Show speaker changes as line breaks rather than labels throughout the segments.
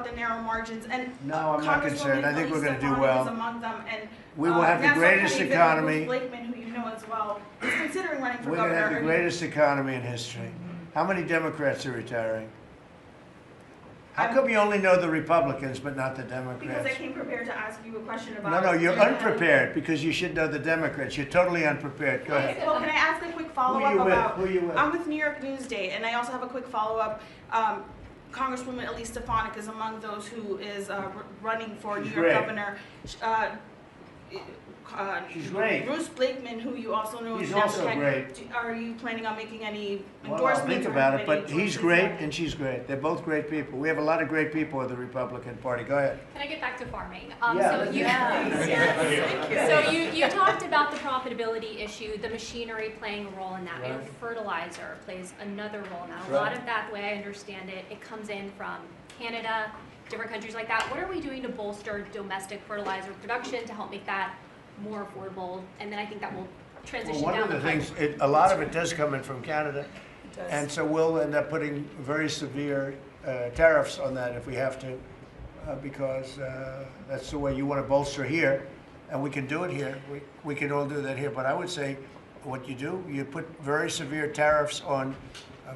about the narrow margins. And
no, I'm not concerned. I think we're going to do well.
Among them, and
we will have the greatest economy.
Blakeman, who you know as well, is considering running for
governor. We're going to have the greatest economy in history. How many Democrats are retiring? How come you only know the Republicans but not the Democrats?
Because I came prepared to ask you a question about...
No, you're unprepared because you should know the Democrats. You're totally unprepared. Go ahead.
Well, can I ask a quick follow-up about...
Who are you with?
I'm with New York Newsday, and I also have a quick follow-up. Congresswoman Elise Stefanik is among those who is running for New York governor.
She's great.
Bruce Blakeman, who you also know is
also great.
Are you planning on making any endorsements?
Well, I'll think about it, but he's great and she's great. They're both great people. We have a lot of great people in the Republican Party. Go ahead.
Can I get back to farming? You talked about the profitability issue, the machinery playing a role in that.
Right.
And fertilizer plays another role in that.
Right.
A lot of that, the way I understand it, it comes in from Canada, different countries like that. What are we doing to bolster domestic fertilizer production to help make that more affordable, and then I think that will transition down the pipe.
One of the things, a lot of it does come in from Canada, and so we'll end up putting very severe tariffs on that if we have to, because that's the way you want to bolster here, and we can do it here. We can all do that here, but I would say what you do, you put very severe tariffs on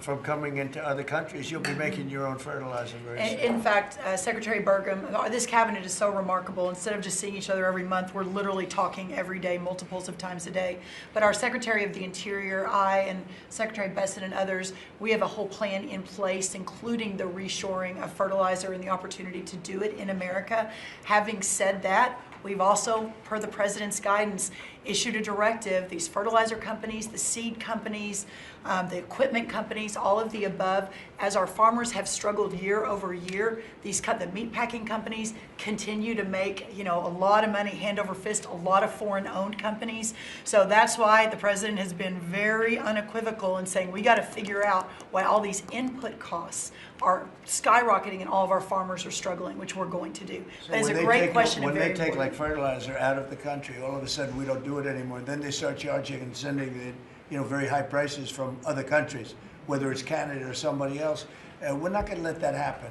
from coming into other countries. You'll be making your own fertilizer very soon.
In fact, Secretary Burgum, this cabinet is so remarkable. Instead of just seeing each other every month, we're literally talking every day, multiples of times a day. But our Secretary of the Interior, I, and Secretary Bessent and others, we have a whole plan in place, including the reshoring of fertilizer and the opportunity to do it in America. Having said that, we've also, per the President's guidance, issued a directive. These fertilizer companies, the seed companies, the equipment companies, all of the above, as our farmers have struggled year over year, the meat packing companies continue to make, a lot of money, hand over fist, a lot of foreign-owned companies. So that's why the President has been very unequivocal in saying we got to figure out why all these input costs are skyrocketing and all of our farmers are struggling, which we're going to do.
So
that is a great question.
When they take like fertilizer out of the country, all of a sudden we don't do it anymore. Then they start charging and sending very high prices from other countries, whether it's Canada or somebody else. We're not going to let that happen.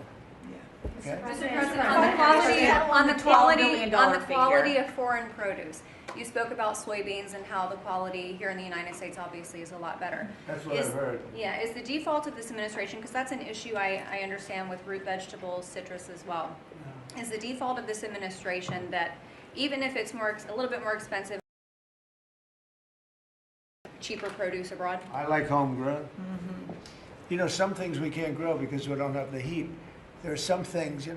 Yeah.
Okay?
Mr. President, on the quality of foreign produce, you spoke about soybeans and how the quality here in the United States obviously is a lot better.
That's what I've heard.
Yeah, is the default of this administration, because that's an issue I understand with root vegetables, citrus as well, is the default of this administration that even if it's a little bit more expensive, cheaper produce abroad?
I like homegrown. Mm-hmm. Some things we can't grow because we don't have the heat. There are some things,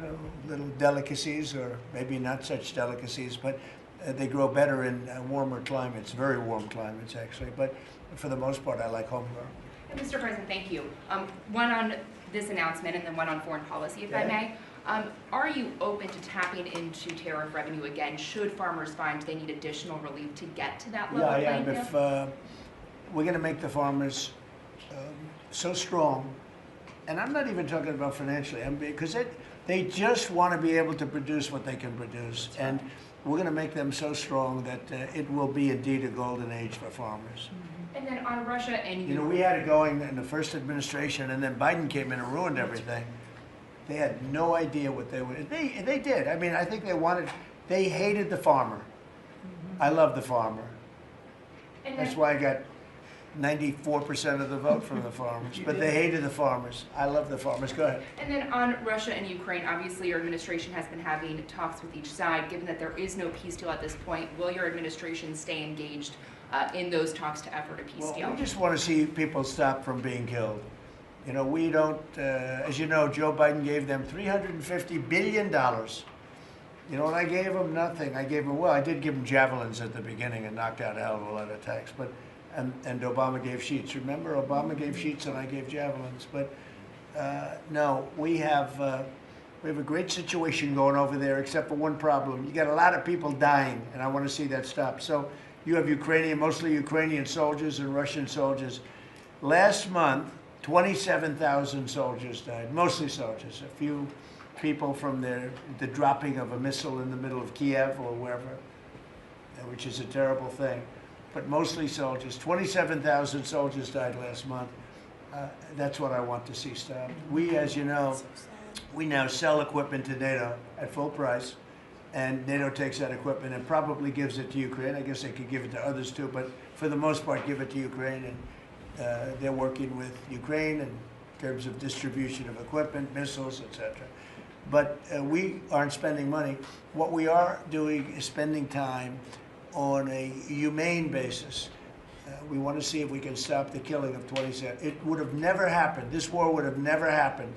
little delicacies, or maybe not such delicacies, but they grow better in warmer climates, very warm climates actually. But for the most part, I like homegrown.
Mr. President, thank you. One on this announcement and then one on foreign policy, if I may. Are you open to tapping into tariff revenue again should farmers find they need additional relief to get to that level?
Yeah. If we're going to make the farmers so strong, and I'm not even talking about financially, because they just want to be able to produce what they can produce, and we're going to make them so strong that it will be indeed a golden age for farmers.
And then on Russia and
we had it going in the first administration, and then Biden came in and ruined everything. They had no idea what they would. They did. I mean, I think they hated the farmer. I love the farmer. That's why I got 94% of the vote from the farmers. But they hated the farmers. I love the farmers. Go ahead.
And then on Russia and Ukraine, obviously your administration has been having talks with each side. Given that there is no peace deal at this point, will your administration stay engaged in those talks to effort a peace deal?
We just want to see people stop from being killed. We don't, as you know, Joe Biden gave them $350 billion. You know what I gave them? Nothing. I did give them javelins at the beginning and knocked out a hell of a lot of attacks. But and Obama gave sheets. Remember, Obama gave sheets and I gave javelins. But no, we have a great situation going over there, except for one problem. You got a lot of people dying, and I want to see that stop. So you have mostly Ukrainian soldiers and Russian soldiers. Last month, 27,000 soldiers died, mostly soldiers. A few people from the dropping of a missile in the middle of Kiev or wherever, which is a terrible thing. But mostly soldiers. 27,000 soldiers died last month. That's what I want to see stop. We, as you know, we now sell equipment to NATO at full price, and NATO takes that equipment and probably gives it to Ukraine. I guess they could give it to others too, but for the most part, give it to Ukraine. And they're working with Ukraine in terms of distribution of equipment, missiles, etc. But we aren't spending money. What we are doing is spending time on a humane basis. We want to see if we can stop the killing of 27. It would have never happened. This war would have never happened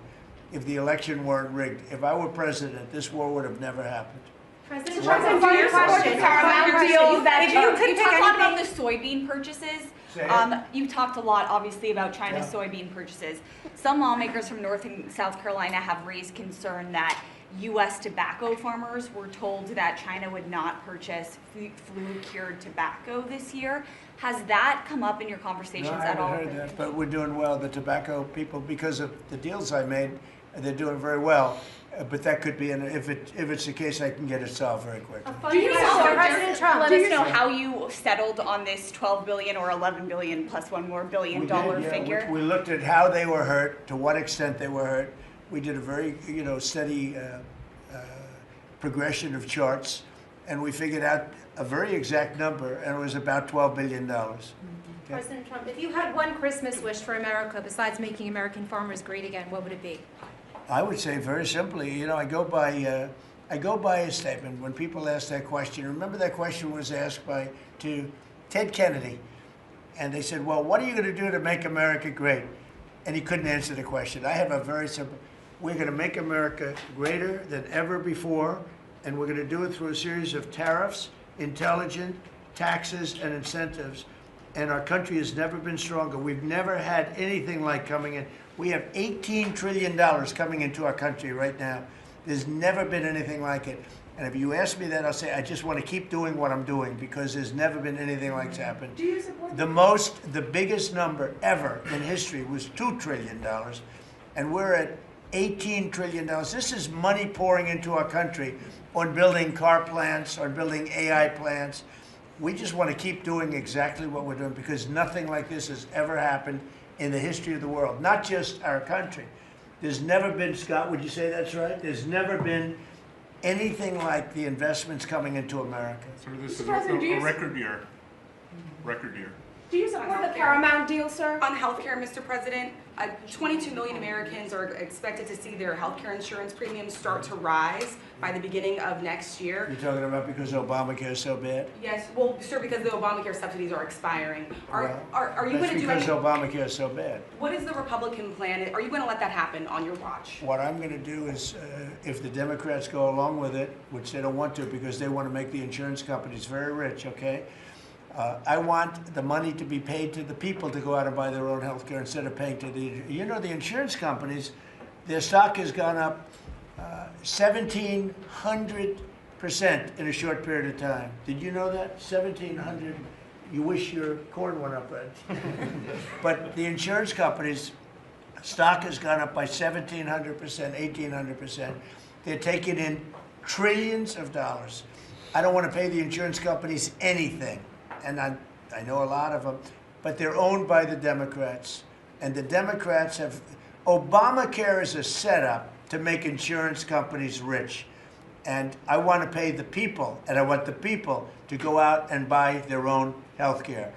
if the election weren't rigged. If I were president, this war would have never happened.
President
Trump,
Trump,
do you support the Paramount deal that
You talked a lot about the soybean purchases.
Say it.
You talked a lot, obviously, about China's
Yeah.
soybean purchases. Some lawmakers from North and South Carolina have raised concern that U.S. tobacco farmers were told that China would not purchase flu-cured tobacco this year. Has that come up in your conversations
No, I
at all?
haven't heard that, but we're doing well. The tobacco people, because of the deals I made, they're doing very well. But that could be, if it's the case, I can get it solved very quickly.
Do you know, President Trump,
Let us know how you settled on this 12 billion or 11 billion plus one more billion dollar figure.
We looked at how they were hurt, to what extent they were hurt. We did a very, steady progression of charts, and we figured out a very exact number, and it was about $12 billion. Okay?
President Trump, if you had one Christmas wish for America besides making American farmers great again, what would it be?
I would say very simply, I go by a statement when people ask that question. Remember that question was asked to Ted Kennedy, and they said, "Well, what are you going to do to make America great?" And he couldn't answer the question. I have a very simple: we're going to make America greater than ever before, and we're going to do it through a series of tariffs, intelligent taxes, and incentives. And our country has never been stronger. We've never had anything like coming in. We have $18 trillion coming into our country right now. There's never been anything like it. And if you ask me that, I'll say I just want to keep doing what I'm doing because there's never been anything like that happened.
Do you support
The biggest number ever in history was $2 trillion, and we're at $18 trillion. This is money pouring into our country on building car plants, on building AI plants. We just want to keep doing exactly what we're doing because nothing like this has ever happened in the history of the world, not just our country. There's never been, Scott, would you say that's right? There's never been anything like the investments coming into America.
So this is
President,
a record year. Record year.
Do you support the Paramount deal, sir?
On healthcare, Mr. President, 22 million Americans are expected to see their healthcare insurance premiums start to rise by the beginning of next year.
You're talking about because Obamacare is so bad?
Yes, well, sir, because the Obamacare subsidies are expiring. Are you going to do
That's
any?
because Obamacare is so bad.
What is the Republican plan? Are you going to let that happen on your watch?
What I'm going to do is, if the Democrats go along with it, which they don't want to because they want to make the insurance companies very rich, okay? I want the money to be paid to the people to go out and buy their own health care instead of paying to the insurance companies, their stock has gone up 1,700% in a short period of time. Did you know that? 1,700. You wish your corn went up, right? But the insurance companies' stock has gone up by 1,700%, 1,800%. They're taking in trillions of dollars. I don't want to pay the insurance companies anything. And I know a lot of them, but they're owned by the Democrats. And the Democrats have, Obamacare is a setup to make insurance companies rich. And I want to pay the people, and I want the people to go out and buy their own health care.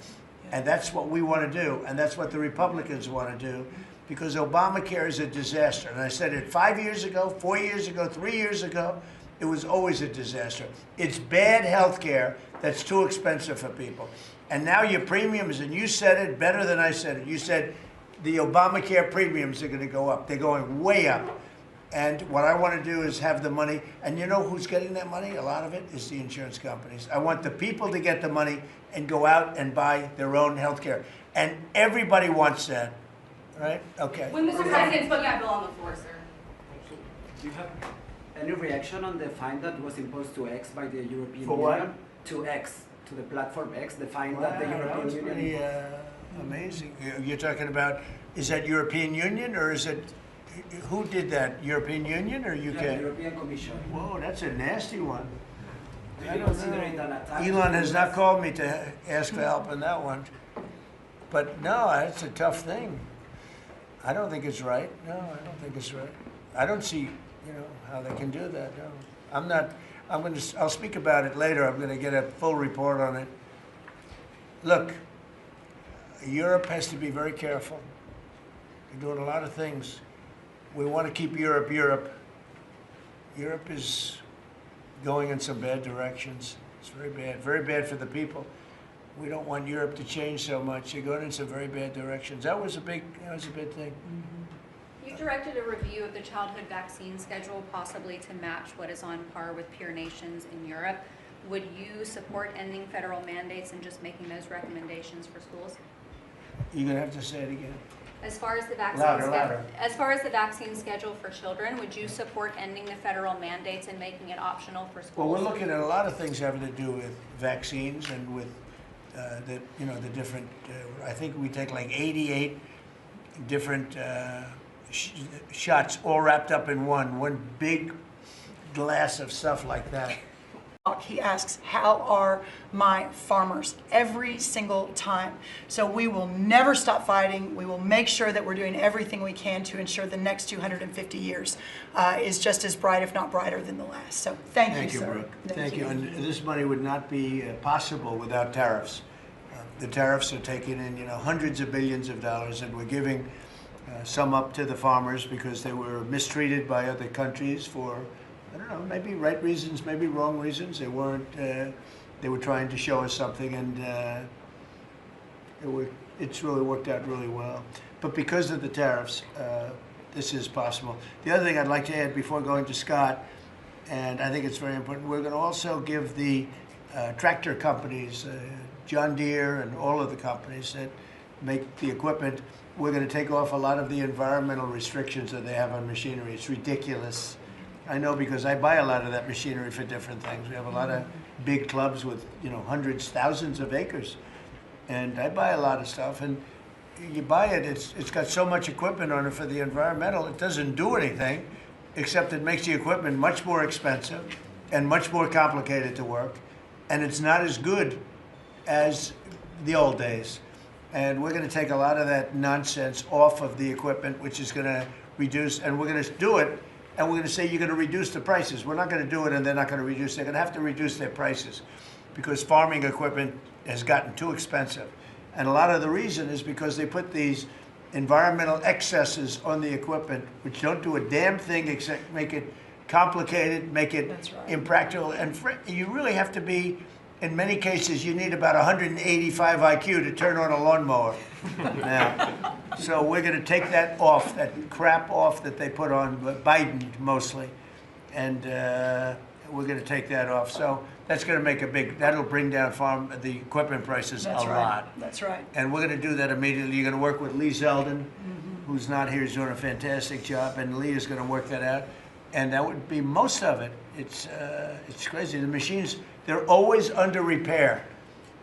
And that's what we want to do, and that's what the Republicans want to do, because Obamacare is a disaster. And I said it 5 years ago, 4 years ago, 3 years ago. It was always a disaster. It's bad health care that's too expensive for people. And now your premiums, and you said it better than I said it. You said the Obamacare premiums are going to go up. They're going way up. And what I want to do is have the money. And you know who's getting that money? A lot of it is the insurance companies. I want the people to get the money and go out and buy their own health care. And everybody wants that, right? Okay.
When Mr. President's putting that bill on the floor, sir.
Do you have any reaction on the fine that was imposed to X by the European
For
Union?
what?
To X, to the platform X, the fine
Wow,
that the
that
European
was
Union
pretty amazing. You're talking about, is that European Union or is it, who did that? European Union or UK?
Yeah, the European Commission.
Whoa, that's a nasty one.
Do
I
you
don't
consider
know.
it an attack?
Elon has not called me to ask for help on that one. But no, that's a tough thing. I don't think it's right. No, I don't think it's right. I don't see how they can do that. No. I'm not. I'll speak about it later. I'm going to get a full report on it. Look, Europe has to be very careful. They're doing a lot of things. We want to keep Europe Europe. Europe is going in some bad directions. It's very bad for the people. We don't want Europe to change so much. They're going in some very bad directions. That was a big thing.
You directed a review of the childhood vaccine schedule, possibly to match what is on par with peer nations in Europe. Would you support ending federal mandates and just making those recommendations for schools?
You're gonna have to say it again.
As far as the vaccine
Louder.
As far as the vaccine schedule for children, would you support ending the federal mandates and making it optional for schools?
Well, we're looking at a lot of things having to do with vaccines and with the different. I think we take like 88 different shots, all wrapped up in one big glass of stuff like that.
He asks, how are my farmers? Every single time. So we will never stop fighting. We will make sure that we're doing everything we can to ensure the next 250 years is just as bright, if not brighter, than the last. So thank you, sir.
Brooke. Thank you. And this money would not be possible without tariffs. The tariffs are taking in, hundreds of billions of dollars, and we're giving some up to the farmers because they were mistreated by other countries for, I don't know, maybe right reasons, maybe wrong reasons. They weren't. They were trying to show us something, and it's really worked out really well. But because of the tariffs, this is possible. The other thing I'd like to add before going to Scott, and I think it's very important, we're going to also give the tractor companies, John Deere and all of the companies that make the equipment, we're going to take off a lot of the environmental restrictions that they have on machinery. It's ridiculous. I know because I buy a lot of that machinery for different things. We have a lot of big clubs with, hundreds, thousands of acres. And I buy a lot of stuff, and you buy it, it's got so much equipment on it for the environmental, it doesn't do anything, except it makes the equipment much more expensive and much more complicated to work, and it's not as good as the old days. And we're going to take a lot of that nonsense off of the equipment, which is going to reduce, and we're going to do it, and we're going to say you're going to reduce the prices. We're not going to do it and they're not going to reduce. They're going to have to reduce their prices because farming equipment has gotten too expensive. And a lot of the reason is because they put these environmental excesses on the equipment, which don't do a damn thing except make it complicated, make it impractical. And you really have to be, in many cases, you need about 185 IQ to turn on a lawnmower now. So we're going to take that off, that crap off that they put on Biden mostly. And we're going to take that off. So that's going to make that'll bring down the equipment prices a lot.
That's right.
And we're going to do that immediately. You're going to work with Lee Zeldin, who's not here, he's doing a fantastic job, and Lee is going to work that out. And that would be most of it. It's crazy. The machines, they're always under repair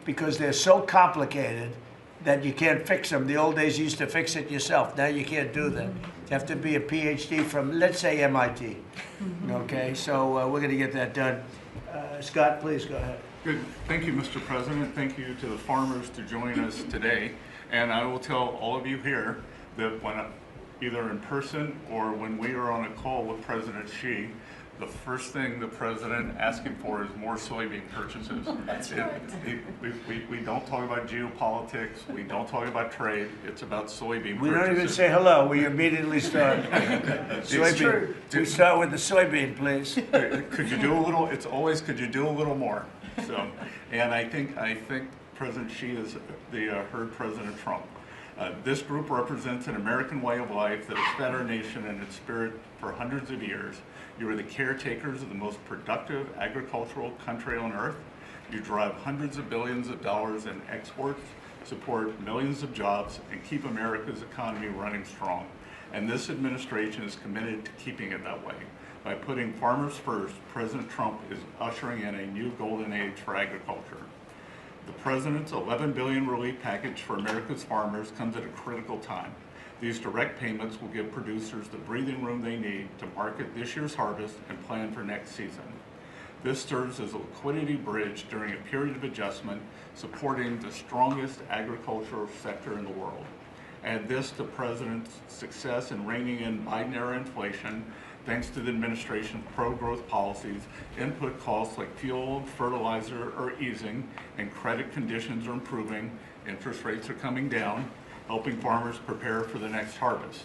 because they're so complicated that you can't fix them. The old days you used to fix it yourself. Now you can't do that. You have to be a PhD from, let's say, MIT. Okay, so we're going to get that done. Scott, please go ahead.
Good. Thank you, Mr. President. Thank you to the farmers to join us today. And I will tell all of you here that when either in person or when we are on a call with President Xi, the first thing the president asking for is more soybean purchases.
That's right.
We don't talk about geopolitics. We don't talk about trade. It's about soybean purchases.
We don't even say hello. We immediately start. Soybean. We start with the soybean, please.
Could you do a little? It's always could you do a little more? So, and I think President Xi has heard President Trump. This group represents an American way of life that has fed our nation in its spirit for hundreds of years. You are the caretakers of the most productive agricultural country on earth. You drive hundreds of billions of dollars in exports, support millions of jobs, and keep America's economy running strong. And this administration is committed to keeping it that way. By putting farmers first, President Trump is ushering in a new golden age for agriculture. The President's $11 billion relief package for America's farmers comes at a critical time. These direct payments will give producers the breathing room they need to market this year's harvest and plan for next season. This serves as a liquidity bridge during a period of adjustment, supporting the strongest agricultural sector in the world. Add this to President's success in reining in Biden-era inflation, thanks to the administration's pro-growth policies. Input costs like fuel and fertilizer are easing, and credit conditions are improving. Interest rates are coming down, helping farmers prepare for the next harvest.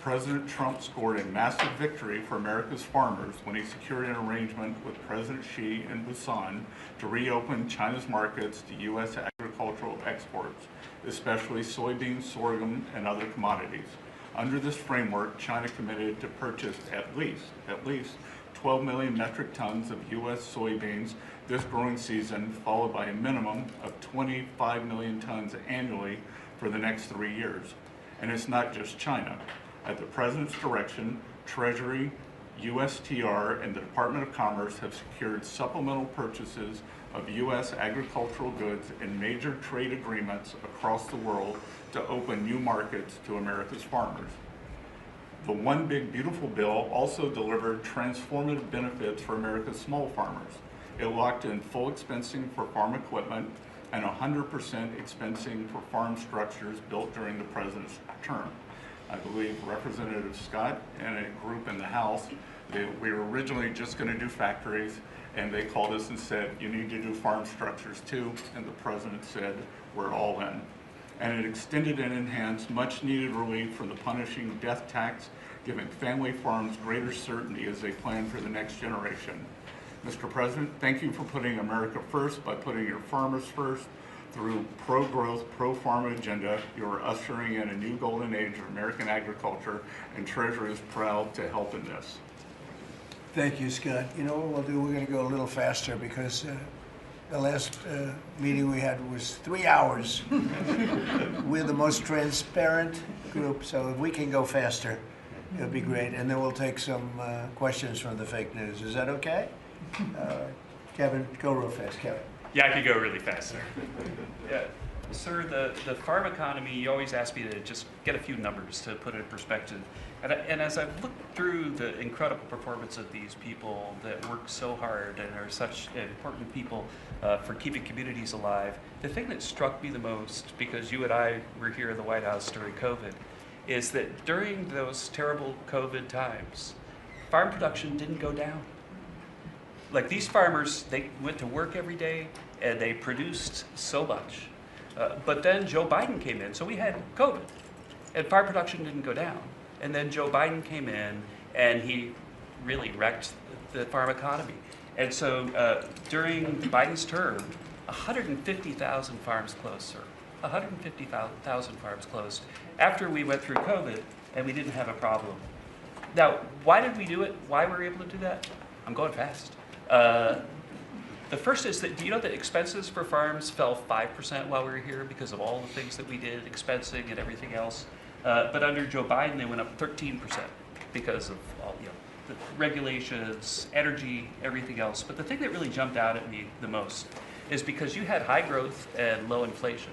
President Trump scored a massive victory for America's farmers when he secured an arrangement with President Xi in Busan to reopen China's markets to U.S. agricultural exports, especially soybeans, sorghum, and other commodities. Under this framework, China committed to purchase at least 12 million metric tons of U.S. soybeans this growing season, followed by a minimum of 25 million tons annually for the next 3 years. And it's not just China. At the President's direction, Treasury, USTR, and the Department of Commerce have secured supplemental purchases of U.S. agricultural goods in major trade agreements across the world to open new markets to America's farmers. The One Big Beautiful Bill also delivered transformative benefits for America's small farmers. It locked in full expensing for farm equipment and 100% expensing for farm structures built during the President's term. I believe Representative Scott and a group in the House, we were originally just going to do factories, and they called us and said, you need to do farm structures too, and the President said, we're all in. And it extended and enhanced much needed relief from the punishing death tax, giving family farms greater certainty as they plan for the next generation. Mr. President, thank you for putting America first by putting your farmers first. Through pro-growth, pro-farm agenda, you are ushering in a new golden age of American agriculture, and Treasury is proud to help in this.
Thank you, Scott. You know what we'll do? We're going to go a little faster because the last meeting we had was 3 hours. We're the most transparent group, so if we can go faster, it'll be great. And then we'll take some questions from the fake news. Is that okay? Kevin, go real fast, Kevin.
Yeah, I could go really fast, sir. Yeah. Sir, the farm economy, you always ask me to just get a few numbers to put it in perspective. And as I've looked through the incredible performance of these people that work so hard and are such important people for keeping communities alive, the thing that struck me the most, because you and I were here in the White House during COVID, is that during those terrible COVID times, farm production didn't go down. Like these farmers, they went to work every day and they produced so much. But then Joe Biden came in, so we had COVID, and farm production didn't go down. And then Joe Biden came in and he really wrecked the farm economy. And so during Biden's term, 150,000 farms closed, sir. 150,000 farms closed after we went through COVID and we didn't have a problem. Now, why did we do it? Why were we able to do that? I'm going fast. The first is that, do you know that expenses for farms fell 5% while we were here because of all the things that we did, expensing and everything else? But under Joe Biden, they went up 13% because of all, the regulations, energy, everything else. But the thing that really jumped out at me the most is because you had high growth and low inflation.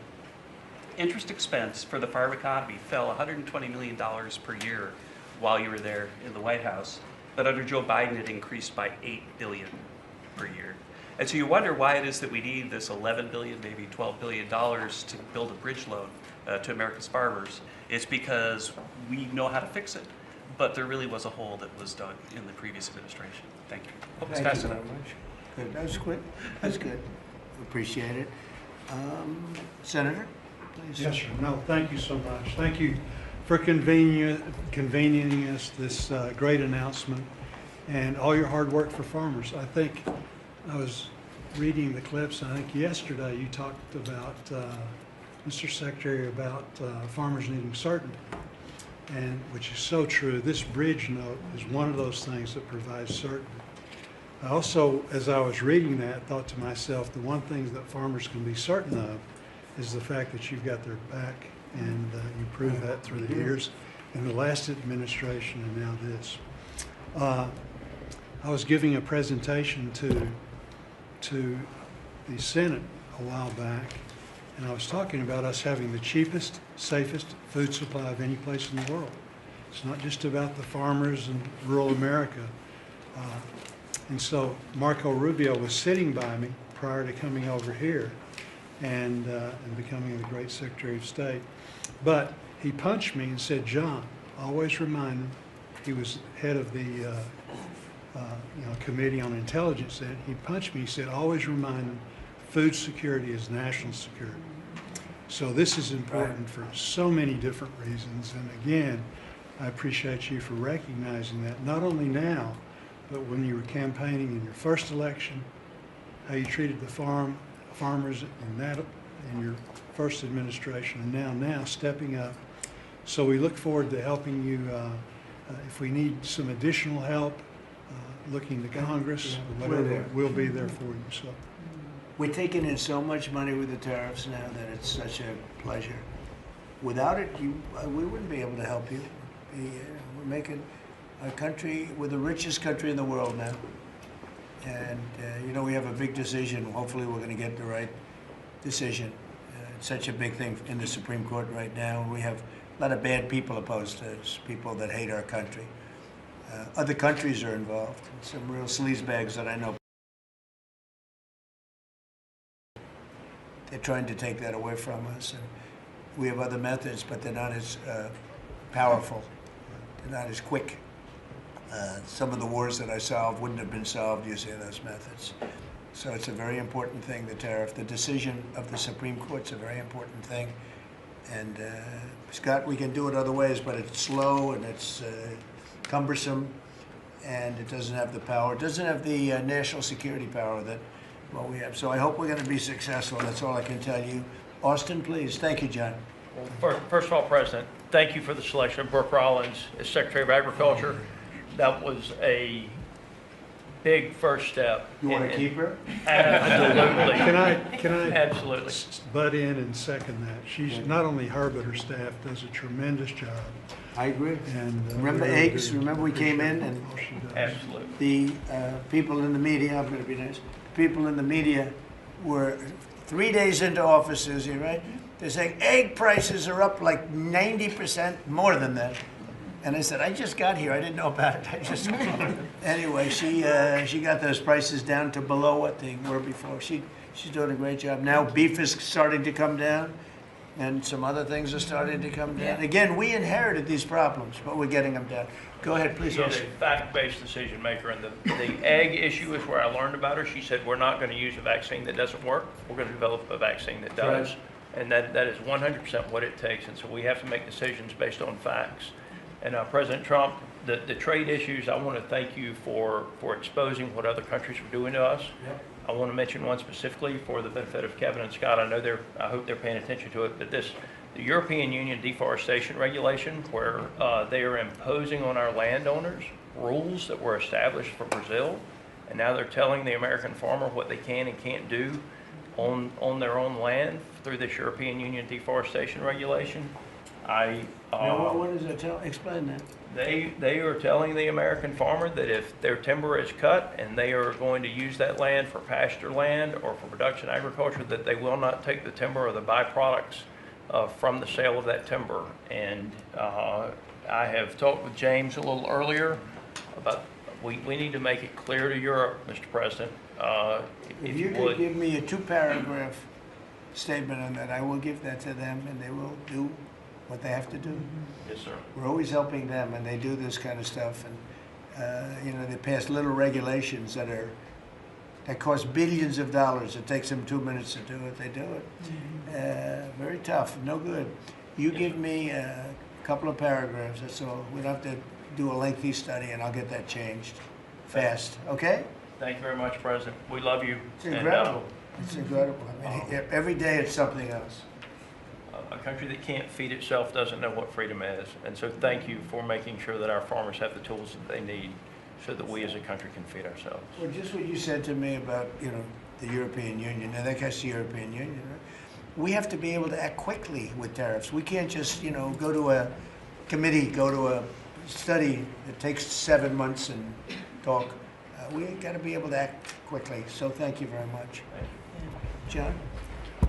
Interest expense for the farm economy fell $120 million per year while you were there in the White House. But under Joe Biden, it increased by $8 billion per year. And so you wonder why it is that we need this $11 billion, maybe $12 billion to build a bridge loan to America's farmers. It's because we know how to fix it, but there really was a hole that was dug in the previous administration. Thank you. Hope it's fast enough.
Good. That was quick. That's good. Appreciate it. Senator, please.
Yes, sir. No, thank you so much. Thank you for convening us this great announcement and all your hard work for farmers. I think I was reading the clips, I think yesterday you talked about, Mr. Secretary, about farmers needing certainty, and which is so true. This bridge note is one of those things that provides certainty. I also, as I was reading that, thought to myself, the one thing that farmers can be certain of is the fact that you've got their back, and you proved that through the years in the last administration and now this. I was giving a presentation to the Senate a while back, and I was talking about us having the cheapest, safest food supply of any place in the world. It's not just about the farmers in rural America. And so Marco Rubio was sitting by me prior to coming over here and becoming the great Secretary of State. But he punched me and said, "John, always remind them he was head of the Committee on Intelligence, and he punched me. He said, always remind them, food security is national security. So this is important for so many different reasons. And again, I appreciate you for recognizing that, not only now, but when you were campaigning in your first election, how you treated the farmers in your first administration, and now stepping up. So we look forward to helping you. If we need some additional help, looking to Congress, or whatever, we'll be there for you. So
We're taking in so much money with the tariffs now that it's such a pleasure. Without it, we wouldn't be able to help you. We're making a country, we're the richest country in the world now. And, we have a big decision. Hopefully we're going to get the right decision. It's such a big thing in the Supreme Court right now. We have a lot of bad people opposed to us, people that hate our country. Other countries are involved, some real sleazebags that I know. They're trying to take that away from us. And we have other methods, but they're not as powerful. They're not as quick. Some of the wars that I solved wouldn't have been solved using those methods. So it's a very important thing, the tariff. The decision of the Supreme Court's a very important thing. And Scott, we can do it other ways, but it's slow and it's cumbersome, and it doesn't have the power. It doesn't have the national security power that we have. So I hope we're going to be successful. That's all I can tell you. Austin, please. Thank you, John.
Well, first of all, President, thank you for the selection of Brooke Rollins as Secretary of Agriculture. That was a big first step.
You want to keep her?
Absolutely.
Can I
absolutely
butt in and second that? She's not only her, but her staff does a tremendous job.
I agree.
And
remember eggs? Remember we came in and
absolutely
the people in the media. I'm going to be nice. People in the media were 3 days into office, Susie, right? They're saying egg prices are up like 90% more than that. And I said, I just got here. I didn't know about it. Anyway, she got those prices down to below what they were before. She's doing a great job. Now beef is starting to come down, and some other things are starting to come down. Again, we inherited these problems, but we're getting them down. Go ahead, please.
She's a fact-based decision maker, and the egg issue is where I learned about her. She said, we're not going to use a vaccine that doesn't work. We're going to develop a vaccine that does. Right. And that is 100% what it takes. And so we have to make decisions based on facts. And President Trump, the trade issues, I want to thank you for exposing what other countries are doing to us. Yep. I want to mention one specifically for the benefit of Kevin and Scott. I hope they're paying attention to it, but the European Union deforestation regulation, where they are imposing on our landowners rules that were established for Brazil, and now they're telling the American farmer what they can and can't do on their own land through this European Union deforestation regulation.
Now, what does that tell? Explain that.
They are telling the American farmer that if their timber is cut and they are going to use that land for pasture land or for production agriculture, that they will not take the timber or the byproducts from the sale of that timber. And I have talked with James a little earlier about we need to make it clear to Europe, Mr. President.
If you could give me a 2-paragraph statement on that, I will give that to them, and they will do what they have to do.
Yes, sir.
We're always helping them, and they do this kind of stuff. And they pass little regulations that cost billions of dollars. It takes them 2 minutes to do it. They do it. Very tough. No good. You give me a couple of paragraphs. That's all. We don't have to do a lengthy study, and I'll get that changed fast. Okay?
Thank you very much, President. We love you.
It's incredible. It's incredible. I mean, every day it's something else.
A country that can't feed itself doesn't know what freedom is. And so thank you for making sure that our farmers have the tools that they need so that we as a country can feed ourselves.
Well, just what you said to me about, the European Union. Now, that guy's the European Union, right? We have to be able to act quickly with tariffs. We can't just, go to a committee, go to a study that takes 7 months and talk. We got to be able to act quickly. So thank you very much.
Thank you.
John?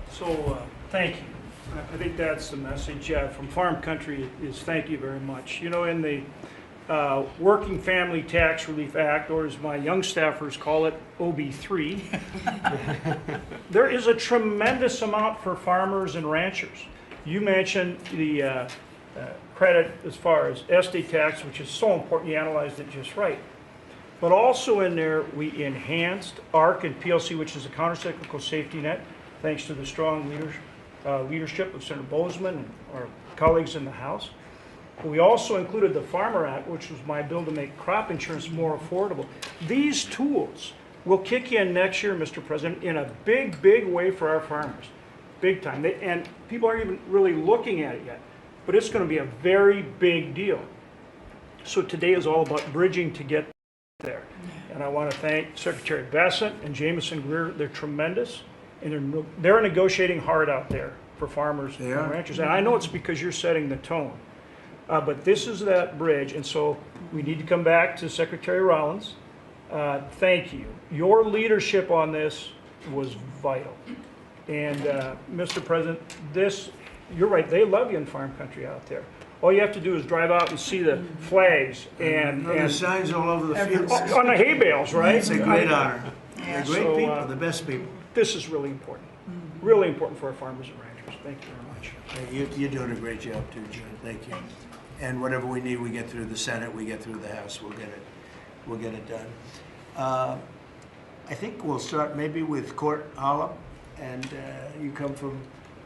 So thank you. I think that's the message from Farm Country is thank you very much. In the Working Family Tax Relief Act, or as my young staffers call it, OB3, there is a tremendous amount for farmers and ranchers. You mentioned the credit as far as estate tax, which is so important, you analyzed it just right. But also in there, we enhanced ARC and PLC, which is a countercyclical safety net, thanks to the strong leadership of Senator Bozeman and our colleagues in the House. But we also included the Farmer Act, which was my bill to make crop insurance more affordable. These tools will kick in next year, Mr. President, in a big, big way for our farmers. Big time. And people aren't even really looking at it yet. But it's going to be a very big deal. So today is all about bridging to get there. And I want to thank Secretary Bassett and Jameson Greer. They're tremendous. And they're negotiating hard out there for farmers and ranchers. And I know it's because you're setting the tone. But this is that bridge. And so we need to come back to Secretary Rollins. Thank you. Your leadership on this was vital. And Mr. President, you're right, they love you in farm country out there. All you have to do is drive out and see the flags and
the signs all over the fields.
On the hay bales, right?
It's a great honor.
Yeah.
They're great people, the best people.
This is really important. Really important for our farmers and ranchers. Thank you very much.
You're doing a great job too, John. Thank you. And whatever we need, we get through the Senate, we get through the House, we'll get it done. I think we'll start maybe with Court Hollow, and you come from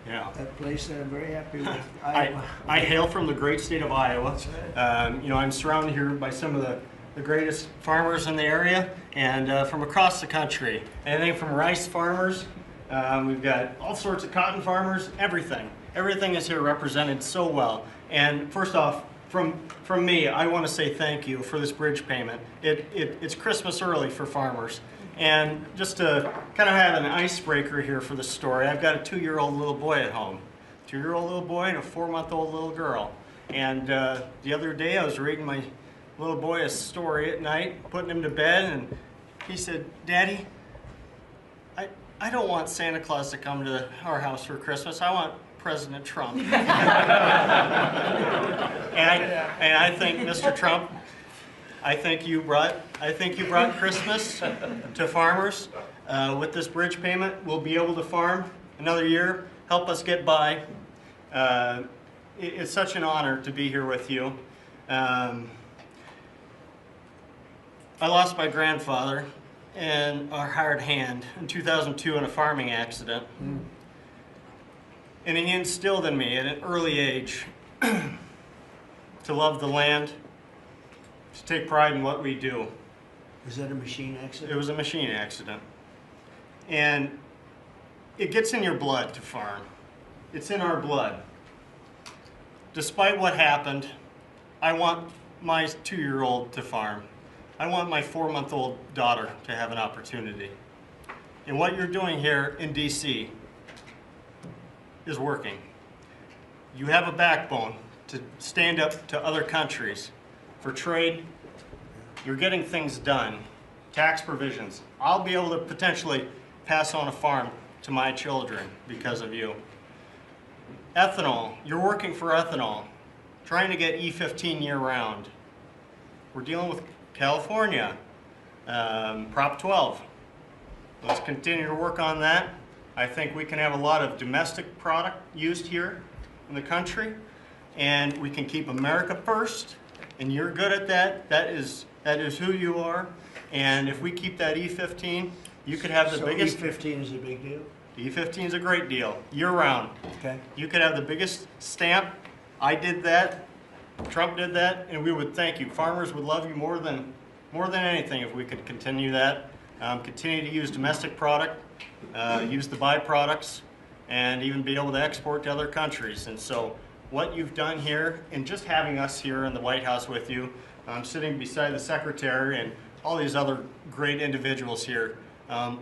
a place that I'm very happy with.
I hail from the great state of Iowa. You know, I'm surrounded here by some of the greatest farmers in the area, and from across the country. Anything from rice farmers, we've got all sorts of cotton farmers, everything. Everything is here represented so well. And first off, from me, I want to say thank you for this bridge payment. It's Christmas early for farmers. And just to kind of have an icebreaker here for the story, I've got a 2-year-old little boy at home. 2-year-old little boy and a 4-month-old little girl. And the other day I was reading my little boy a story at night, putting him to bed, and he said, "Daddy, I don't want Santa Claus to come to our house for Christmas. I want President Trump." And I think, Mr. Trump, I think you brought Christmas to farmers. With this bridge payment, we'll be able to farm another year, help us get by. It's such an honor to be here with you. I lost my grandfather in a hard hand in 2002 in a farming accident. And he instilled in me at an early age to love the land, to take pride in what we do.
Was that a machine accident?
It was a machine accident. And it gets in your blood to farm. It's in our blood. Despite what happened, I want my 2-year-old to farm. I want my 4-month-old daughter to have an opportunity. And what you're doing here in DC is working. You have a backbone to stand up to other countries for trade. You're getting things done. Tax provisions. I'll be able to potentially pass on a farm to my children because of you. Ethanol. You're working for ethanol. Trying to get E15 year-round. We're dealing with California. Prop 12. Let's continue to work on that. I think we can have a lot of domestic product used here in the country, and we can keep America first, and you're good at that. That is who you are. And if we keep that E15, you could have the biggest...
E15 is a big deal?
E15 is a great deal, year-round.
Okay.
You could have the biggest stamp. I did that. Trump did that, and we would thank you. Farmers would love you more than anything if we could continue that. Continue to use domestic product, use the byproducts, and even be able to export to other countries. And so what you've done here, and just having us here in the White House with you, sitting beside the Secretary and all these other great individuals here,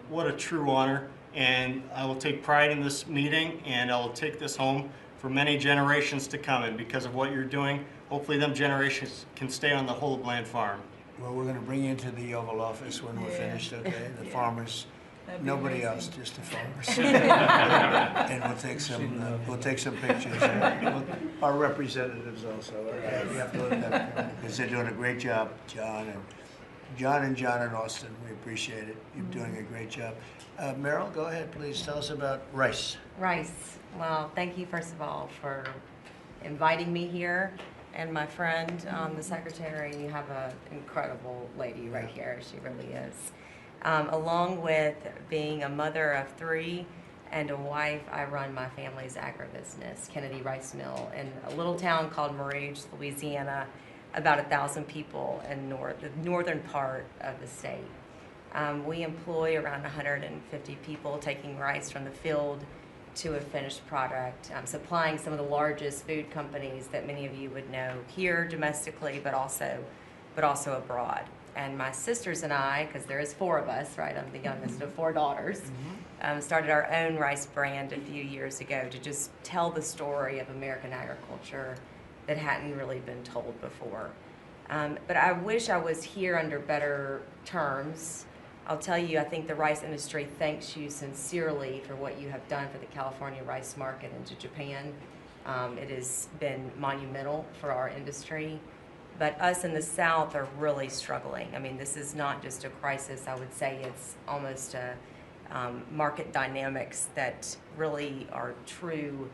what a true honor. And I will take pride in this meeting, and I will take this home for many generations to come. And because of what you're doing, hopefully them generations can stay on the whole Bland farm.
Well, we're going to bring you into the Oval Office when we're finished, okay? The farmers, nobody else, just the farmers. And we'll take some pictures. Our representatives also. Okay? We have to let them, because they're doing a great job, John and Austin. We appreciate it. You're doing a great job. Meryl, go ahead, please. Tell us about rice.
Rice. Well, thank you, first of all, for inviting me here. And my friend, the secretary, you have an incredible lady right here. She really is. Along with being a mother of 3 and a wife, I run my family's agribusiness, Kennedy Rice Mill, in a little town called Marouge, Louisiana, about 1,000 people in the northern part of the state. We employ around 150 people, taking rice from the field to a finished product, supplying some of the largest food companies that many of you would know here domestically, but also abroad. And my sisters and I, because there is 4 of us, right? I'm the youngest of 4 daughters, started our own rice brand a few years ago to just tell the story of American agriculture that hadn't really been told before. But I wish I was here under better terms. I'll tell you, I think the rice industry thanks you sincerely for what you have done for the California rice market into Japan. It has been monumental for our industry. But us in the South are really struggling. I mean, this is not just a crisis. I would say it's almost a market dynamics that really are true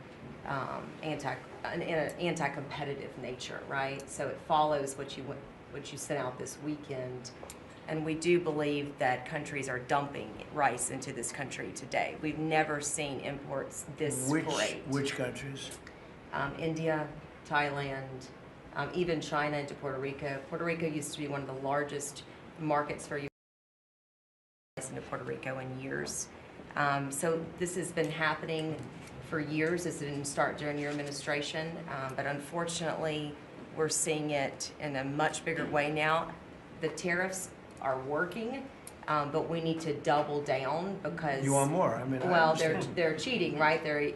anti-competitive nature, right? So it follows what you sent out this weekend. And we do believe that countries are dumping rice into this country today. We've never seen imports this great.
Which countries?
India, Thailand, even China into Puerto Rico. Puerto Rico used to be one of the largest markets for rice into Puerto Rico in years. So this has been happening for years. This didn't start during your administration, but unfortunately, we're seeing it in a much bigger way now. The tariffs are working, but we need to double down because
you want more. I mean,
well, they're cheating, right? They're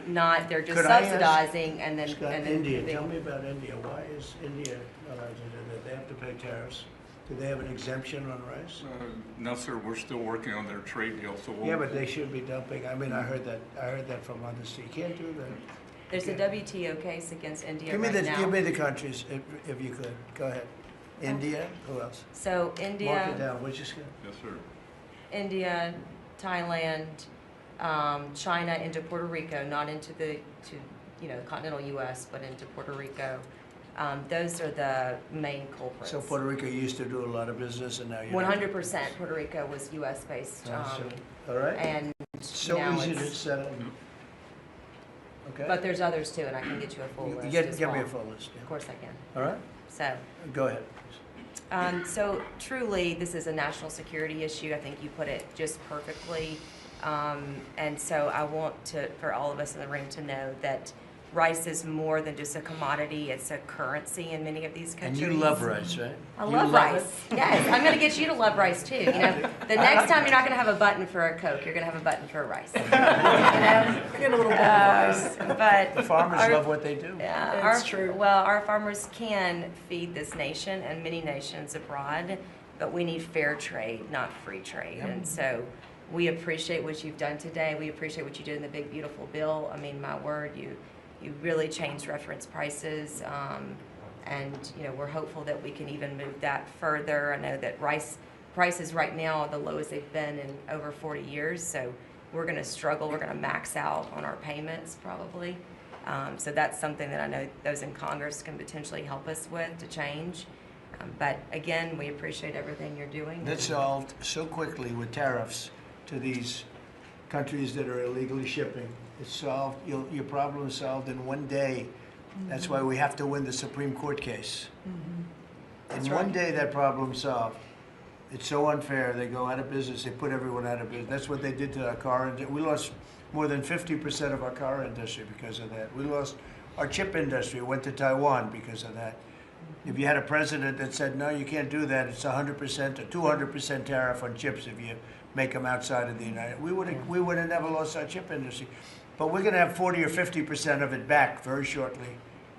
not. They're just subsidizing and then
India. Tell me about India. Why is India allowed to do that? They have to pay tariffs. Do they have an exemption on rice?
No, sir. We're still working on their trade deal. So
yeah, but they should be dumping. I mean, I heard that from others. You can't do that.
There's a WTO case against India
Give me the countries if you could. Go ahead. India. Who else?
So India.
Mark it down. Which is good.
Yes, sir.
India, Thailand, China into Puerto Rico, not into the continental U.S., but into Puerto Rico. Those are the main culprits.
So Puerto Rico used to do a lot of business, and now you're
100%. Puerto Rico was U.S. based.
All right.
And
so
now
easy to settle. Okay.
But there's others too, and I can get you a full list.
Get me a full list. Yeah.
Of course I can.
All right.
So.
Go ahead.
So truly, this is a national security issue. I think you put it just perfectly. And so I want for all of us in the room to know that rice is more than just a commodity. It's a currency in many of these countries.
And you love rice, right?
I love rice. Yes, I'm going to get you to love rice too. The next time you're not going to have a button for a Coke, you're going to have a button for a rice.
Get a little bowl of rice.
But
the farmers love what they do.
Yeah,
that's true.
Well, our farmers can feed this nation and many nations abroad, but we need fair trade, not free trade. Yep. And so we appreciate what you've done today. We appreciate what you did in the big, beautiful bill. I mean, my word, you really changed reference prices, and we're hopeful that we can even move that further. I know that rice prices right now are the lowest they've been in over 40 years, so we're going to struggle. We're going to max out on our payments probably. So that's something that I know those in Congress can potentially help us with to change. But again, we appreciate everything you're doing.
That's solved so quickly with tariffs to these countries that are illegally shipping. It's solved. Your problem is solved in one day. That's why we have to win the Supreme Court case. In one day, that problem's solved. It's so unfair. They go out of business. They put everyone out of business. That's what they did to our car industry. We lost more than 50% of our car industry because of that. We lost our chip industry. Went to Taiwan because of that. If you had a president that said, no, you can't do that, it's 100% or 200% tariff on chips if you make them outside of the United States, we would have never lost our chip industry. But we're going to have 40 or 50% of it back very shortly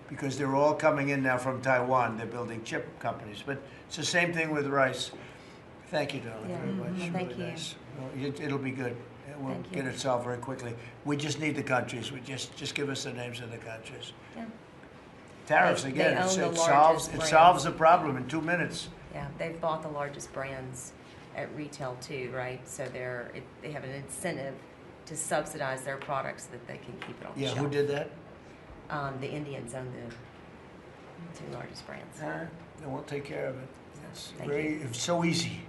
because they're all coming in now from Taiwan. They're building chip companies. But it's the same thing with rice. Thank you, darling, very much.
Well, thank
really
you.
Nice. Well, it'll be good. We'll get it solved very quickly. We just need the countries. We just give us the names of the countries.
Yeah.
Tariffs, again, it solves the problem in 2 minutes.
Yeah, they've bought the largest brands at retail too, right? So they have an incentive to subsidize their products so that they can keep it on the shelf.
Yeah, who did that?
The Indians own the 2 largest brands.
And we'll take care of it. It's
Thank
it's so easy.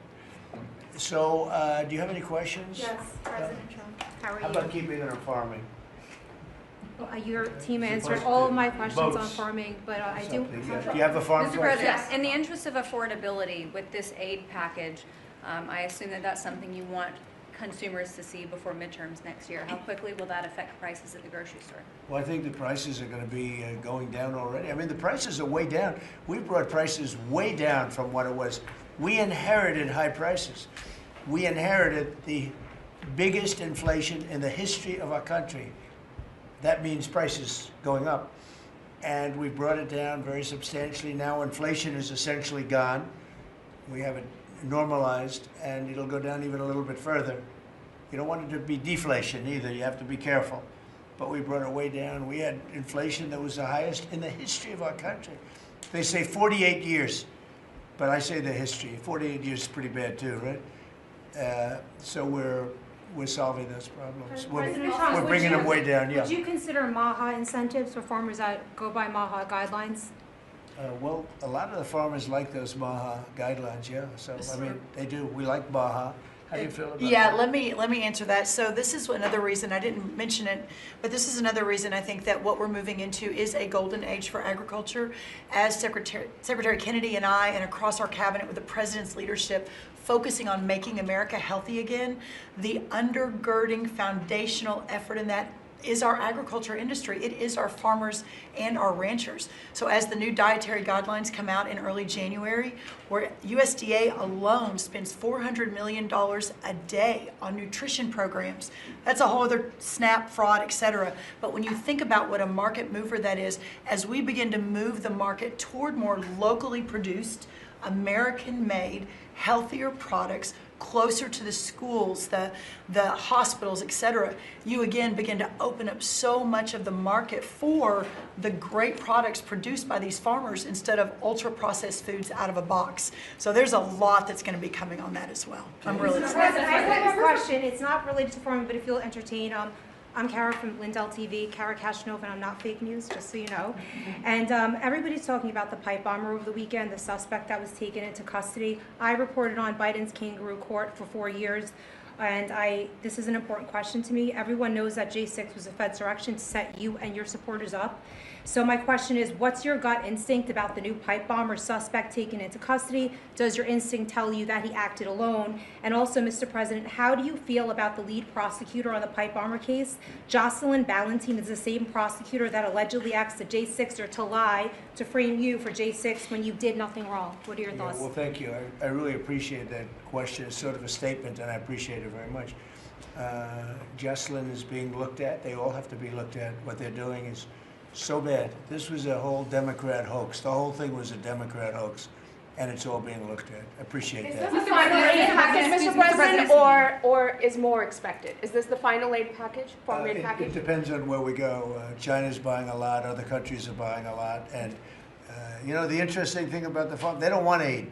So, do you have any questions?
Yes, President Trump. How are you?
How about keeping it on farming?
Your team answered all of my questions on
Boats.
farming, but I do.
Do you have a farm
Mr.
question?
President, in the interest of affordability with this aid package, I assume that that's something you want consumers to see before midterms next year. How quickly will that affect prices at the grocery store?
Well, I think the prices are going to be going down already. I mean, the prices are way down. We brought prices way down from what it was. We inherited high prices. We inherited the biggest inflation in the history of our country. That means prices going up. And we brought it down very substantially. Now inflation is essentially gone. We have it normalized, and it'll go down even a little bit further. You don't want it to be deflation either. You have to be careful. But we brought it way down. We had inflation that was the highest in the history of our country. They say 48 years, but I say the history. 48 years is pretty bad too, right? So we're solving those problems.
President Trump,
We're bringing them way down, yeah.
Would you consider MAHA incentives for farmers that go by MAHA guidelines?
Well, a lot of the farmers like those MAHA guidelines, yeah. So, I mean, they do. We like MAHA. How do you feel about that?
Let me answer that. So this is another reason, I didn't mention it, but this is another reason I think that what we're moving into is a golden age for agriculture. As Secretary Kennedy and I, and across our cabinet with the president's leadership, focusing on making America healthy again, the undergirding foundational effort in that is our agriculture industry. It is our farmers and our ranchers. So as the new dietary guidelines come out in early January, where USDA alone spends $400 million a day on nutrition programs, that's a whole other SNAP, fraud, etc. But when you think about what a market mover that is, as we begin to move the market toward more locally produced, American-made, healthier products, closer to the schools, the hospitals, etc., you again begin to open up so much of the market for the great products produced by these farmers instead of ultra-processed foods out of a box. So there's a lot that's going to be coming on that as well. I'm really excited.
I have one more question. It's not related to farming, but if you'll entertain. I'm Kara from Lindell TV, Kara Kashnov, and I'm not fake news, just so you know. And everybody's talking about the pipe bomber over the weekend, the suspect that was taken into custody. I reported on Biden's kangaroo court for 4 years, and this is an important question to me. Everyone knows that J6 was a Fed's direction to set you and your supporters up. So my question is, what's your gut instinct about the new pipe bomber suspect taken into custody? Does your instinct tell you that he acted alone? And also, Mr. President, how do you feel about the lead prosecutor on the pipe bomber case? Jocelyn Ballantine is the same prosecutor that allegedly asked the J6er to lie to frame you for J6 when you did nothing wrong. What are your thoughts?
Well, thank you. I really appreciate that question. It's sort of a statement, and I appreciate it very much. Jocelyn is being looked at. They all have to be looked at. What they're doing is so bad. This was a whole Democrat hoax. The whole thing was a Democrat hoax, and it's all being looked at. I appreciate that.
Is this the final aid package, Mr. President, or is more expected? Is this the final aid package, farm aid package?
It depends on where we go. China's buying a lot. Other countries are buying a lot. And, you know, the interesting thing about the farm, they don't want aid.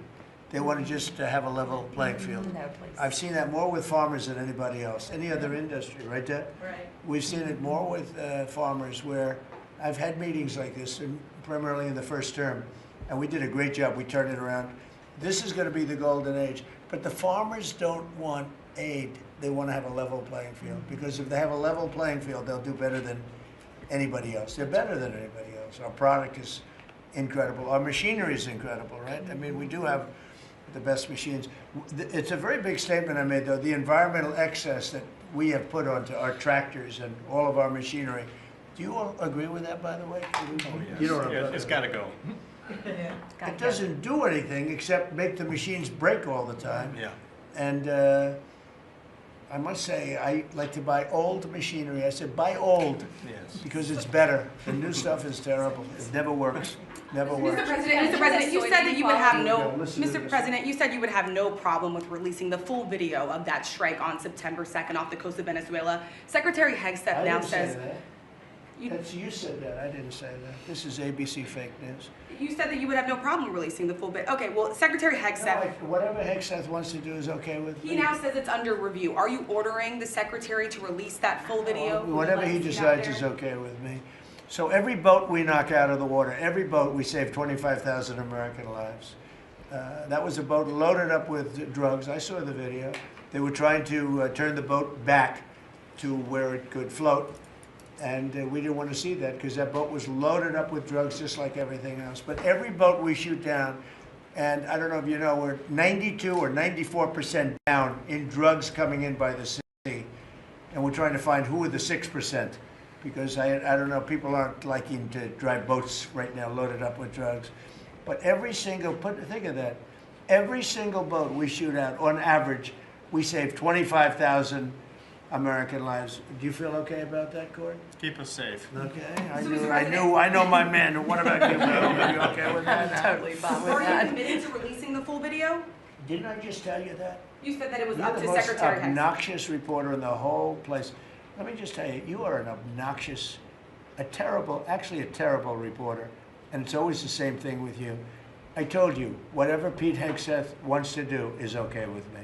They want to just have a level playing field.
No, please.
I've seen that more with farmers than anybody else, any other industry, right, Deb?
Right.
We've seen it more with farmers where I've had meetings like this, primarily in the first term, and we did a great job. We turned it around. This is going to be the golden age. But the farmers don't want aid. They want to have a level playing field, because if they have a level playing field, they'll do better than anybody else. They're better than anybody else. Our product is incredible. Our machinery is incredible, right? I mean, we do have the best machines. It's a very big statement I made, though. The environmental excess that we have put onto our tractors and all of our machinery. Do you all agree with that, by the way?
Oh, yes.
You don't
It's got to go.
It doesn't do anything except make the machines break all the time.
Yeah.
And I must say, I like to buy old machinery. I said, buy old, because it's better. The new stuff is terrible. It never works. Never works.
Mr. President, you said that you would have Mr. President, you said you would have no problem with releasing the full video of that strike on September 2nd off the coast of Venezuela. Secretary Hegseth now says.
You said that. I didn't say that. This is ABC fake news.
You said that you would have no problem releasing the full bit. Okay, well, Secretary Hegseth.
No, whatever Hegseth wants to do is okay with me.
He now says it's under review. Are you ordering the secretary to release that full video?
Whatever he decides is okay with me. So every boat we knock out of the water, every boat, we save 25,000 American lives. That was a boat loaded up with drugs. I saw the video. They were trying to turn the boat back to where it could float. And we didn't want to see that because that boat was loaded up with drugs just like everything else. But every boat we shoot down, and I don't know if you know, we're 92 or 94% down in drugs coming in by the sea. And we're trying to find who are the 6%. Because I don't know, people aren't liking to drive boats right now loaded up with drugs. But every single, think of that, every single boat we shoot out, on average, we save 25,000 American lives. Do you feel okay about that, Court?
Keep us safe.
Okay, I know my man. What about you, Bill? Are you okay with that?
I'm totally fine with that. Are you committed to releasing the full video?
Didn't I just tell you that?
You said that it was
You're
up
the
to
most
Secretary Hicks.
obnoxious reporter in the whole place. Let me just tell you, you are an obnoxious, actually a terrible reporter. And it's always the same thing with you. I told you, whatever Pete Hegseth wants to do is okay with me.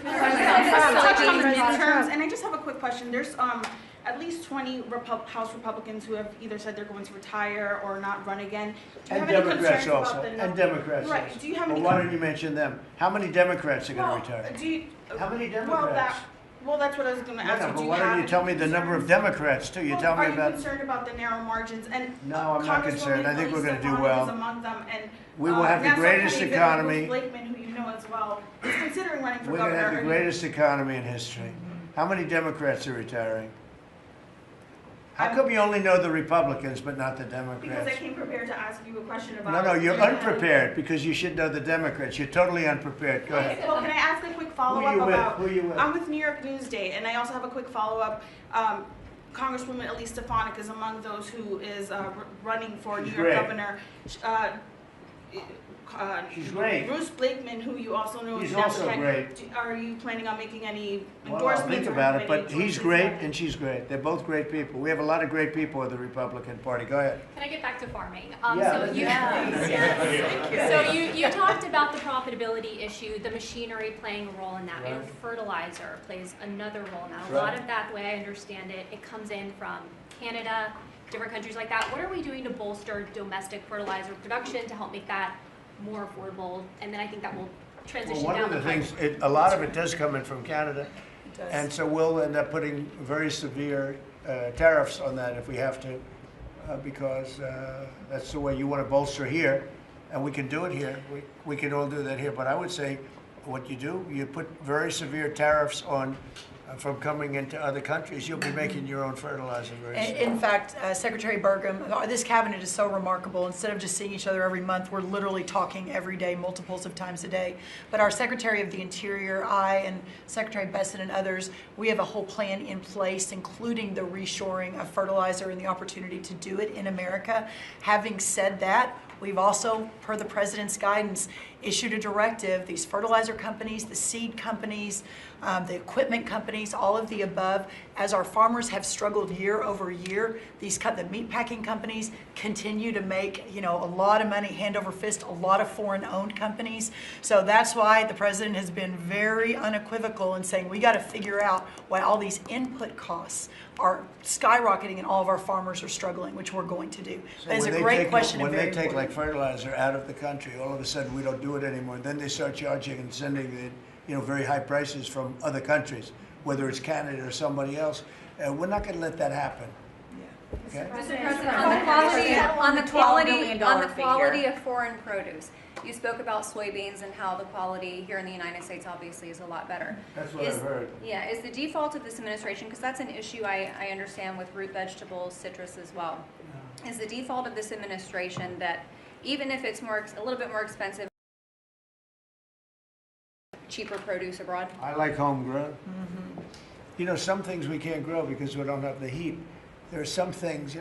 Touch on the midterms, and I just have a quick question. There's at least 20 House Republicans who have either said they're going to retire or not run again. Do you
And
have any
Democrats
concerns
also.
about the
And Democrats
Right.
also.
Do you have
Well,
any?
why don't you mention them? How many Democrats are going to retire? How many Democrats?
Well, that's what I was going to ask you.
But
Do you
why don't you
have
tell me the number of Democrats too? You tell me
Are
about.
you concerned about the narrow margins? And
No, I'm not concerned. I think we're going to do
Congresswoman
well.
is among them, and
We will have the
Nassau
greatest
County
economy.
Bruce Blakeman, who you know as well, is considering running for
We're going
governor.
to have the greatest economy in history. How many Democrats are retiring? How come you only know the Republicans but not the
Because
Democrats?
I came prepared to ask you a question about.
No, you're unprepared because you should know the Democrats. You're totally unprepared. Go ahead.
Well, can I ask a quick follow-up
Who
about?
are you with?
I'm with New York Newsday, and I also have a quick follow-up. Congresswoman Elise Stefanik is among those who is running for New York
great.
governor.
She's great.
Bruce Blakeman, who you also know.
He's
is
also
Nassau County.
great.
Are you planning on making any
Well, I'll
endorsements?
think
or
about it,
any
but he's
choices
great
that-
and she's great. They're both great people. We have a lot of great people in the Republican Party. Go ahead.
Can I get back to farming?
Yeah.
So you talked about the profitability issue, the machinery playing a role in that, and
Right.
fertilizer plays another role in that. A
Right.
lot of that, the way I understand it, it comes in from Canada, different countries like that. What are we doing to bolster domestic fertilizer production to help make that more affordable? And then I think that will transition
Well, one
down
of the
pipe.
things, a lot of it does come in from Canada.
It does.
And so we'll end up putting very severe tariffs on that if we have to, because that's the way you want to bolster here, and we can do it here. We can all do that here, but I would say what you do, you put very severe tariffs on from coming into other countries. You'll be making your own fertilizer very soon.
In fact, Secretary Burgum, this cabinet is so remarkable. Instead of just seeing each other every month, we're literally talking every day, multiples of times a day. But our Secretary of the Interior, I, and Secretary Besson and others, we have a whole plan in place, including the reshoring of fertilizer and the opportunity to do it in America. Having said that, we've also, per the President's guidance, issued a directive. These fertilizer companies, the seed companies, the equipment companies, all of the above, as our farmers have struggled year over year, the meat packing companies continue to make, a lot of money, hand over fist, a lot of foreign-owned companies. So that's why the President has been very unequivocal in saying we got to figure out why all these input costs are skyrocketing and all of our farmers are struggling, which we're going to do.
So
That is a
when they
great
take-
question and
When
very
they take like
important.
fertilizer out of the country, all of a sudden we don't do it anymore. Then they start charging and sending it, very high prices from other countries, whether it's Canada or somebody else. We're not going to let that happen. Okay?
Mr. President, on the
$12
quality of foreign produce, you spoke about soybeans and how the quality here in the United States obviously is a lot better.
That's what I've heard.
Yeah, is the default of this administration, because that's an issue I understand with root vegetables, citrus as well. Is the default of this administration that even if it's a little bit more expensive, cheaper produce abroad?
I like homegrown. Some things we can't grow because we don't have the heat. There are some things,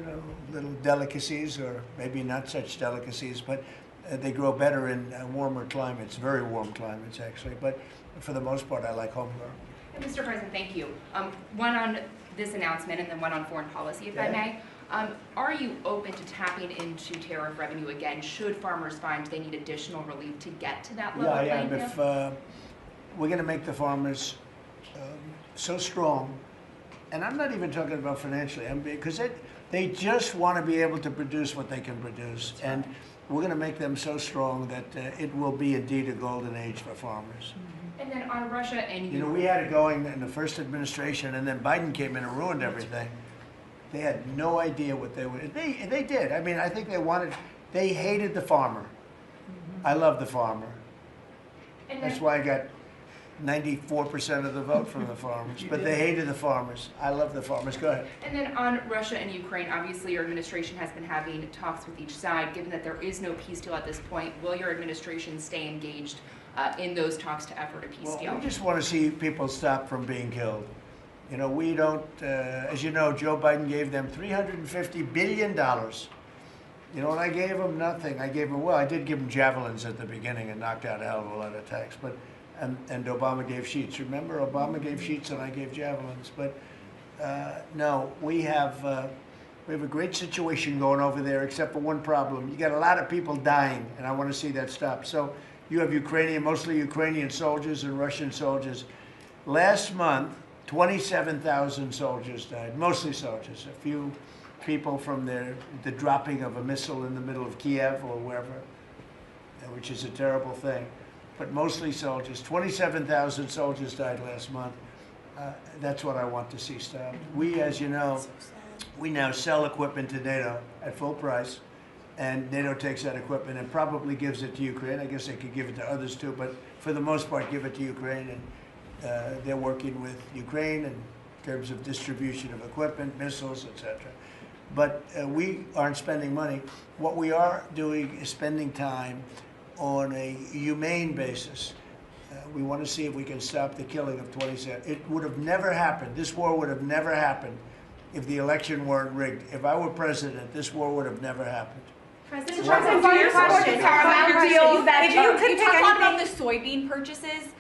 little delicacies, or maybe not such delicacies, but they grow better in warmer climates, very warm climates actually. But for the most part, I like homegrown.
Mr. President, thank you. One on this announcement and then one on foreign policy, if I may. Are you open to tapping into tariff revenue again should farmers find they need additional relief to get to that level
Yeah,
playing
if
field?
we're going to make the farmers so strong, and I'm not even talking about financially, because They just want to be able to produce what they can produce. And we're going to make them so strong that it will be indeed a golden age for farmers.
And then on Russia and
You know, we had it going in the first administration, and then Biden came in and ruined everything. They had no idea what they would. They did. I mean, I think they hated the farmer. I love the farmer.
And
That's
then,
why I got 94% of the vote from the farmers. But they hated the farmers. I love the farmers. Go ahead.
and then on Russia and Ukraine, obviously your administration has been having talks with each side. Given that there is no peace deal at this point, will your administration stay engaged in those talks to effort a peace deal?
We just want to see people stop from being killed. You know, we don't, as you know, Joe Biden gave them $350 billion. You know, and I gave them nothing. I did give them javelins at the beginning and knocked out a hell of a lot of attacks. But and Obama gave sheets. Remember, Obama gave sheets and I gave javelins. But no, we have a great situation going over there, except for one problem. You got a lot of people dying, and I want to see that stop. So you have mostly Ukrainian soldiers and Russian soldiers. Last month, 27,000 soldiers died, mostly soldiers. A few people from the dropping of a missile in the middle of Kiev or wherever, which is a terrible thing. But mostly soldiers. 27,000 soldiers died last month. That's what I want to see stopped. We, as you know, we now sell equipment to NATO at full price, and NATO takes that equipment and probably gives it to Ukraine. I guess they could give it to others too, but for the most part, give it to Ukraine. And they're working with Ukraine in terms of distribution of equipment, missiles, etc. But we aren't spending money. What we are doing is spending time on a humane basis. We want to see if we can stop the killing of 27. It would have never happened. This war would have never happened if the election weren't rigged. If I were president, this war would have never happened.
President
Trump, if you could talk about the soybean purchases.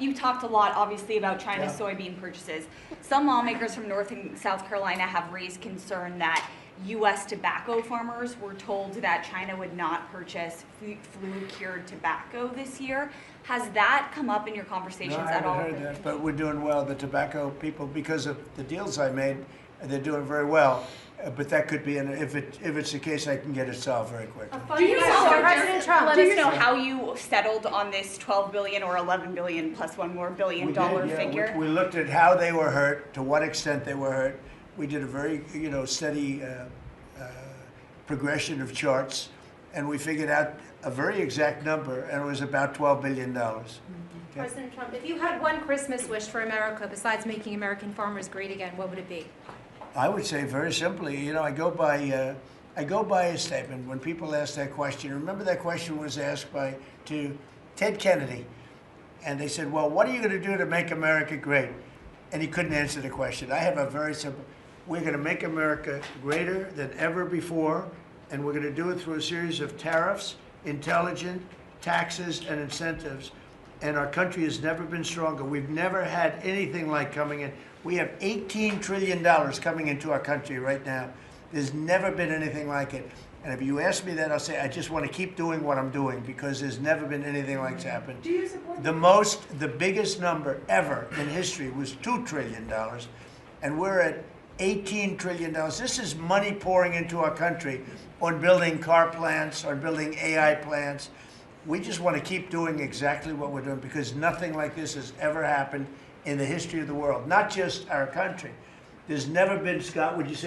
You talked a lot, obviously, about China's soybean purchases. Some lawmakers from North and South Carolina have raised concern that U.S. tobacco farmers were told that China would not purchase flu-cured tobacco this year. Has that come up in your conversations at all?
No, I haven't heard that, but we're doing well. The tobacco people, because of the deals I made, they're doing very well. But that could be, if it's the case, I can get it solved very quickly.
Do you President Trump, let us know how you settled on this $12 billion or $11 billion plus $1 more billion figure?
We looked at how they were hurt, to what extent they were hurt. We did a very, steady progression of charts, and we figured out a very exact number, and it was about $12 billion. Okay.
President Trump, if you had one Christmas wish for America besides making American farmers great again, what would it be?
I would say very simply, I go by a statement. When people ask that question, remember that question was asked to Ted Kennedy, and they said, well, what are you going to do to make America great? And he couldn't answer the question. I have a very simple, we're going to make America greater than ever before, and we're going to do it through a series of tariffs, intelligent taxes, and incentives. And our country has never been stronger. We've never had anything like coming in. We have $18 trillion coming into our country right now. There's never been anything like it. And if you ask me that, I'll say I just want to keep doing what I'm doing because there's never been anything like this happen.
Do you support
the biggest number ever in history was $2 trillion, and we're at $18 trillion. This is money pouring into our country on building car plants, on building AI plants. We just want to keep doing exactly what we're doing because nothing like this has ever happened in the history of the world, not just our country. There's never been, Scott, would you say?